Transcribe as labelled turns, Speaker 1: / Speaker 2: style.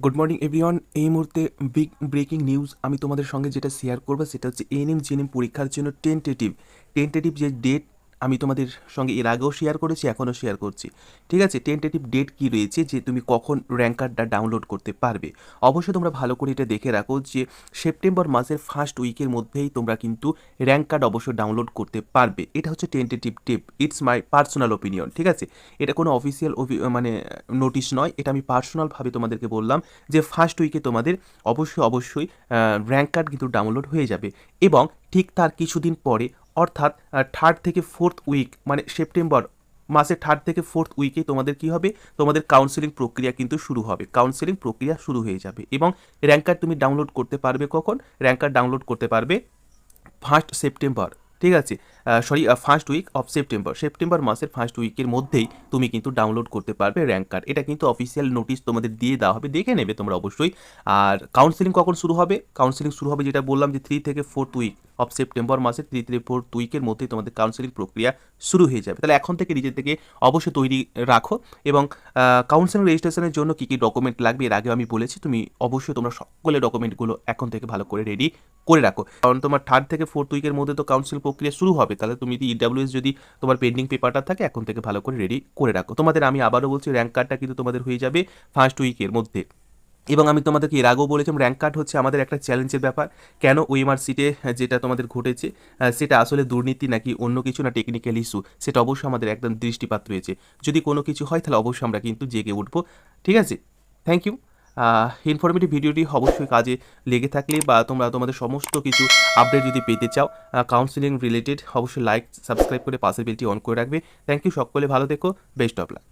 Speaker 1: Good morning everyone. এই মুহূর্তে big breaking news আমি তোমাদের সঙ্গে যেটা শেয়ার করবো সেটা হচ্ছে এএনএম জিএনএম পরীক্ষার জন্য টেন্টেটিভ যে ডেট আমি তোমাদের সঙ্গে এর আগেও শেয়ার করেছি, এখনও শেয়ার করছি। ঠিক আছে, টেন্টেটিভ ডেট কী রয়েছে যে তুমি কখন র্যাঙ্ক কার্ডটা ডাউনলোড করতে পারবে। অবশ্যই তোমরা ভালো করে এটা দেখে রাখো যে সেপ্টেম্বর মাসের ফার্স্ট উইকের মধ্যেই তোমরা কিন্তু র্যাঙ্ক কার্ড অবশ্যই ডাউনলোড করতে পারবে। এটা হচ্ছে tentative date, it's my personal opinion. ঠিক আছে, এটা কোনো অফিসিয়াল মানে নোটিশ নয়, এটা আমি পার্সোনালভাবে তোমাদেরকে বললাম যে ফার্স্ট উইকে তোমাদের অবশ্যই র্যাঙ্ক কার্ড কিন্তু ডাউনলোড হয়ে যাবে। এবং ঠিক তার কিছুদিন পরে অর্থাৎ থার্ড থেকে ফোর্থ উইক মানে সেপ্টেম্বর মাসের থার্ড থেকে ফোর্থ উইকে তোমাদের কি হবে, তোমাদের কাউন্সেলিং প্রক্রিয়া কিন্তু শুরু হবে, কাউন্সেলিং প্রক্রিয়া শুরু হয়ে যাবে। এবং র্যাঙ্ক কার্ড তুমি ডাউনলোড করতে পারবে কখন? র্যাঙ্ক কার্ড ডাউনলোড করতে পারবে 1 সেপ্টেম্বর। ঠিক আছে, ফার্স্ট উইক অফ সেপ্টেম্বর মাসের ফার্স্ট উইকের মধ্যেই তুমি কিন্তু ডাউনলোড করতে পারবে র্যাঙ্ক কার্ড। এটা কিন্তু অফিসিয়াল নোটিশ তোমাদের দিয়ে দেওয়া হবে, দেখে নেবে তোমরা অবশ্যই। আর কাউন্সেলিং কখন শুরু হবে? কাউন্সেলিং শুরু হবে যেটা বললাম যে 3 থেকে 4th উইক অফ সেপ্টেম্বর মাসের 3 থেকে 4th উইকের মধ্যেই তোমাদের কাউন্সেলিং প্রক্রিয়া শুরু হয়ে যাবে। তাহলে এখন থেকে নিজের থেকে অবশ্যই তৈরি রাখো। এবং কাউন্সেলিং রেজিস্ট্রেশনের জন্য কী কী ডকুমেন্ট লাগবে এর আগেও আমি বলেছি, তুমি অবশ্যই তোমরা সকলে ডকুমেন্টগুলো এখন থেকে ভালো করে রেডি করে রাখো। কারণ তোমার থার্ড থেকে ফোর্থ উইকের মধ্যে তো কাউন্সিল প্রক্রিয়া শুরু হবে, তাহলে তুমি যদি ইডাব্লিউএস যদি তোমার পেন্ডিং পেপারটা থাকে এখন থেকে ভালো করে রেডি করে রাখো। তোমাদের আমি আবারও বলছি, র্যাঙ্ক কার্ডটা কিন্তু তোমাদের হয়ে যাবে ফার্স্ট উইকের মধ্যে। এবং আমি তোমাদেরকে এর আগেও বলেছিলাম র্যাঙ্ক কার্ড হচ্ছে আমাদের একটা চ্যালেঞ্জের ব্যাপার। কেন ওএমআর সিটে যেটা তোমাদের ঘটেছে সেটা আসলে দুর্নীতি নাকি অন্য কিছু না টেকনিক্যাল ইস্যু, সেটা অবশ্যই আমাদের একদম দৃষ্টিপাত রয়েছে। যদি কোনো কিছু হয় তাহলে অবশ্যই আমরা কিন্তু জেগে উঠবো। ঠিক আছে, থ্যাংক ইউ। ইনফরমেটিভ ভিডিওটি অবশ্যই কাজে লেগে থাকলে বা তোমরা তোমাদের সমস্ত কিছু আপডেট যদি পেতে চাও কাউন্সিলিং রিলেটেড, অবশ্যই লাইক সাবস্ক্রাইব করে পাশের বেলটি অন করে রাখবে। থ্যাংক ইউ, সকলে ভালো থেকো, বেস্ট অফ লাক।